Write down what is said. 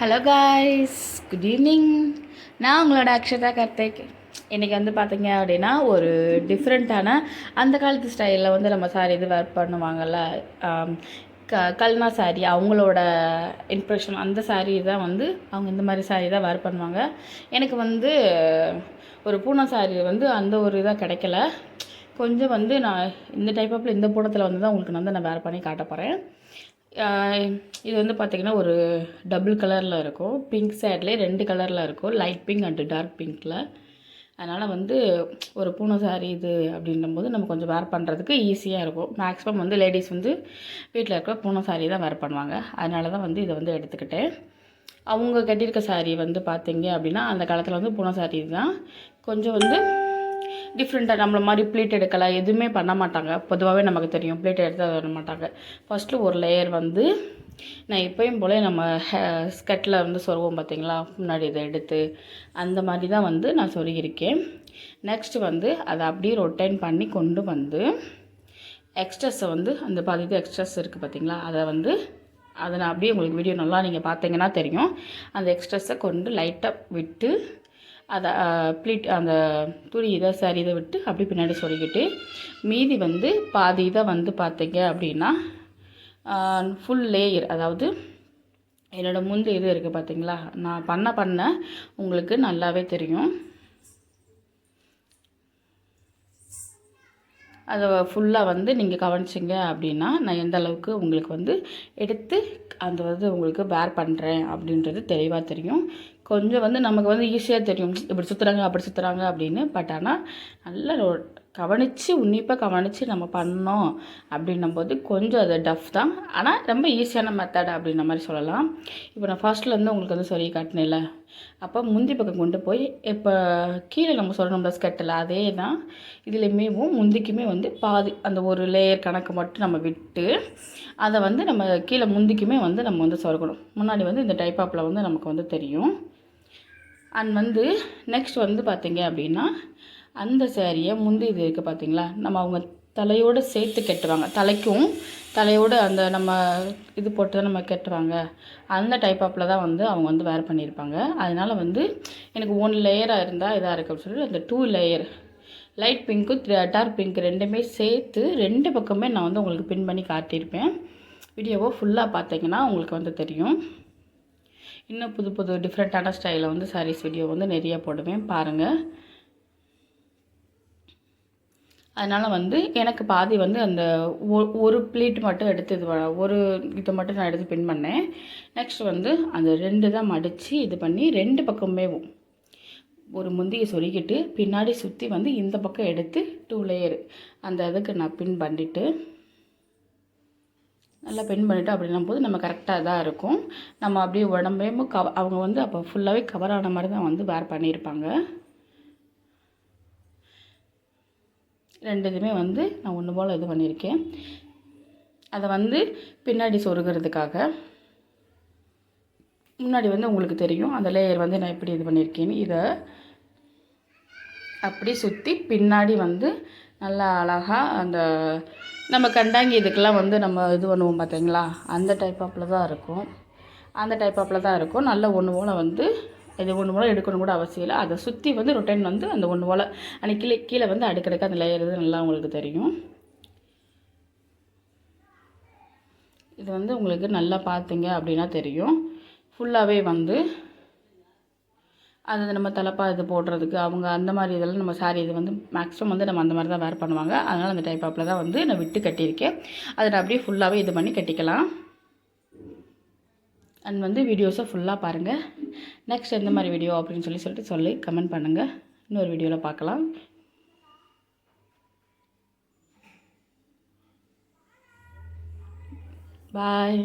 Hello guys, good evening. நான் உங்களோட அக்ஷதா கார்த்திக். இன்றைக்கி வந்து பார்த்தீங்க அப்படின்னா ஒரு டிஃப்ரெண்ட்டான அந்த காலத்து ஸ்டைலில் வந்து நம்ம சாரி இது வேர் பண்ணுவாங்கள்ல, கல்னா சாரி, அவங்களோட இம்ப்ரெஷன் அந்த சாரீ தான் வந்து அவங்க இந்த மாதிரி சாரீ தான் வேர் பண்ணுவாங்க. எனக்கு வந்து ஒரு பூனை சாரீ வந்து அந்த ஒரு இதாக கிடைக்கல. கொஞ்சம் வந்து நான் இந்த டைப் ஆஃப் இந்த பூனத்தில் வந்து தான் உங்களுக்கு வந்து நான் வேர் பண்ணி காட்ட போகிறேன். இது வந்து பார்த்திங்கன்னா ஒரு டபுள் கலரில் இருக்கும். பிங்க் சேட்லேயே 2 கலரில் இருக்கும், லைட் பிங்க் அண்டு டார்க் பிங்க்கில். அதனால் வந்து ஒரு பூனை சாரீ இது அப்படின்னும்போது நம்ம கொஞ்சம் வேர் பண்ணுறதுக்கு ஈஸியாக இருக்கும். மேக்ஸிமம் வந்து லேடிஸ் வந்து வீட்டில் இருக்கிற பூனை சாரீ தான் வேர் பண்ணுவாங்க. அதனால தான் வந்து இதை வந்து எடுத்துக்கிட்டேன். அவங்க கட்டியிருக்க சாரீ வந்து பார்த்திங்க அப்படின்னா அந்த காலத்தில் வந்து பூனை சாரீ தான். கொஞ்சம் வந்து டிஃப்ரெண்ட்டாக நம்மள மாதிரி ப்ளீட் எடுக்கலாம் எதுவுமே பண்ண மாட்டாங்க. பொதுவாகவே நமக்கு தெரியும் ப்ளீட் எடுத்து வர மாட்டாங்க. ஃபஸ்ட்டு ஒரு லேயர் வந்து நான் எப்பயும் போல் நம்ம ஸ்கர்ட்டில் வந்து சொருவோம் பார்த்திங்களா, முன்னாடி இதை எடுத்து அந்த மாதிரி தான் வந்து நான் சொருகியிருக்கேன். நெக்ஸ்ட்டு வந்து அதை அப்படியே ரொட்டேட் பண்ணி கொண்டு வந்து எக்ஸ்ட்ரஸை வந்து அந்த பாதி எக்ஸ்ட்ரஸ் இருக்குது பார்த்திங்களா, அதை நான் அப்படியே உங்களுக்கு வீடியோ நல்லா நீங்கள் பார்த்தீங்கன்னா தெரியும். அந்த எக்ஸ்ட்ரஸை கொண்டு லைட்டாக விட்டு அதை ப்ளீட் அந்த துணி இதை சாரி இதை விட்டு அப்படி பின்னாடி சொருகிட்டு மீதி வந்து பாதி இதை வந்து பார்த்தீங்க அப்படின்னா ஃபுல் லேயர், அதாவது என்னோடய முந்து இது இருக்குது பார்த்திங்களா, நான் பண்ண உங்களுக்கு நல்லாவே தெரியும். அதை ஃபுல்லாக வந்து நீங்கள் கவனிச்சிங்க அப்படின்னா நான் எந்த அளவுக்கு உங்களுக்கு வந்து எடுத்து அந்த வந்து உங்களுக்கு வேர் பண்ணுறேன் அப்படின்றது தெளிவாக தெரியும். கொஞ்சம் வந்து நமக்கு வந்து ஈஸியாக தெரியும், இப்படி சுற்றுறாங்க அப்படி சுற்றுறாங்க அப்படின்னு. பட் ஆனால் நல்லா கவனித்து உன்னிப்பாக கவனித்து நம்ம பண்ணோம் அப்படின்னும்போது கொஞ்சம் அது டஃப் தான், ஆனால் ரொம்ப ஈஸியான மெத்தட் அப்படின்ற மாதிரி சொல்லலாம். இப்போ நான் ஃபர்ஸ்ட்லேருந்து உங்களுக்கு வந்து சொல்லி காட்டினேன்ல, அப்போ முந்தி பக்கம் கொண்டு போய் இப்போ கீழே நம்ம சொல்லணும்ல ஸ்கர்ட்டில், அதே தான் இதுலேயுமே முந்திக்குமே வந்து பாதி அந்த ஒரு லேயர் கணக்கு மட்டும் நம்ம விட்டு அதை வந்து நம்ம கீழே முந்திக்குமே வந்து நம்ம வந்து சொருகணும். முன்னாடி வந்து இந்த டைப் ஆப்பில் வந்து நமக்கு வந்து தெரியும். அண்ட் வந்து நெக்ஸ்ட் வந்து பார்த்திங்க அப்படின்னா அந்த சேரீயை முந்தி இது இருக்குது பார்த்திங்களா, நம்ம அவங்க தலையோடு சேர்த்து கட்டுவாங்க. தலையோடு அந்த நம்ம இது போட்டு தான் நம்ம கட்டுவாங்க. அந்த டைப் ஆப்பில் தான் வந்து அவங்க வந்து வேர் பண்ணியிருப்பாங்க. அதனால் வந்து எனக்கு 1 லேயராக இருந்தால் இதாக இருக்குது அப்படின்னு சொல்லிட்டு அந்த 2 லேயர் லைட் பிங்க்கும் டார்க் பிங்க் ரெண்டுமே சேர்த்து 2 பக்கமே நான் வந்து உங்களுக்கு பின் பண்ணி காட்டியிருப்பேன். வீடியோவை ஃபுல்லாக பார்த்தீங்கன்னா உங்களுக்கு வந்து தெரியும். இன்னும் புது டிஃப்ரெண்ட்டான ஸ்டைலில் வந்து சாரீஸ் வீடியோ வந்து நிறைய போடுவேன், பாருங்கள். அதனால் வந்து எனக்கு பாதி வந்து அந்த ஒரு ப்ளீட் மட்டும் எடுத்து ஒரு இதை மட்டும் நான் எடுத்து பின் பண்ணேன். நெக்ஸ்ட் வந்து அந்த 2 தான் மடித்து இது பண்ணி 2 பக்கமே ஒரு முந்தியை சொருகிட்டு பின்னாடி சுற்றி வந்து இந்த பக்கம் எடுத்து 2 லேயர் அந்த இதுக்கு நான் பின் பண்ணிவிட்டு நல்லா பின் பண்ணிவிட்டு அப்படின்னும் போது நம்ம கரெக்டாக தான் இருக்கும். நம்ம அப்படியே உடம்பையும் அவங்க வந்து அப்போ ஃபுல்லாகவே கவர் ஆன மாதிரி தான் வந்து வேர் பண்ணியிருப்பாங்க. 2 இதுவுமே வந்து நான் ஒன்று போல் இது பண்ணியிருக்கேன். அதை வந்து பின்னாடி சொருகிறதுக்காக முன்னாடி வந்து உங்களுக்கு தெரியும் அந்த லேயர் வந்து நான் எப்படி இது பண்ணியிருக்கேன்னு. இதை அப்படி சுற்றி பின்னாடி வந்து நல்லா அழகாக அந்த நம்ம கண்டாங்கி இதுக்கெல்லாம் வந்து நம்ம இது பண்ணுவோம் பார்த்தீங்களா, அந்த டைப் ஆப்பில் தான் இருக்கும். அந்த டைப் ஆப்பில் தான் இருக்கும். நல்ல ஒன்று போல் வந்து இது ஒன்று போல் எடுக்கணும் கூட அவசியம் இல்லை. அதை சுற்றி வந்து ரொட்டேன் வந்து அந்த ஒன்று போல் அன்றைக்கி கீழே வந்து அடுக்கடுக்க அந்த லேயர் இது நல்லா உங்களுக்கு தெரியும். இது வந்து உங்களுக்கு நல்லா பார்த்தீங்க அப்படின்னா தெரியும். ஃபுல்லாகவே வந்து அது நம்ம தலைப்பா இது போடுறதுக்கு அவங்க அந்த மாதிரி இதெல்லாம் நம்ம சாரீ இது வந்து மேக்ஸிமம் வந்து நம்ம அந்த மாதிரி தான் வேர் பண்ணுவாங்க. அதனால் அந்த டைப் ஆப்பில் தான் வந்து நான் விட்டு கட்டியிருக்கேன். அதை நான் அப்படியே ஃபுல்லாகவே இது பண்ணி கட்டிக்கலாம். அண்ட் வந்து வீடியோஸை ஃபுல்லாக பாருங்கள். நெக்ஸ்ட் எந்த மாதிரி வீடியோ அப்படின்னு சொல்லி கமெண்ட் பண்ணுங்கள். இன்னொரு வீடியோவில் பார்க்கலாம். பாய்.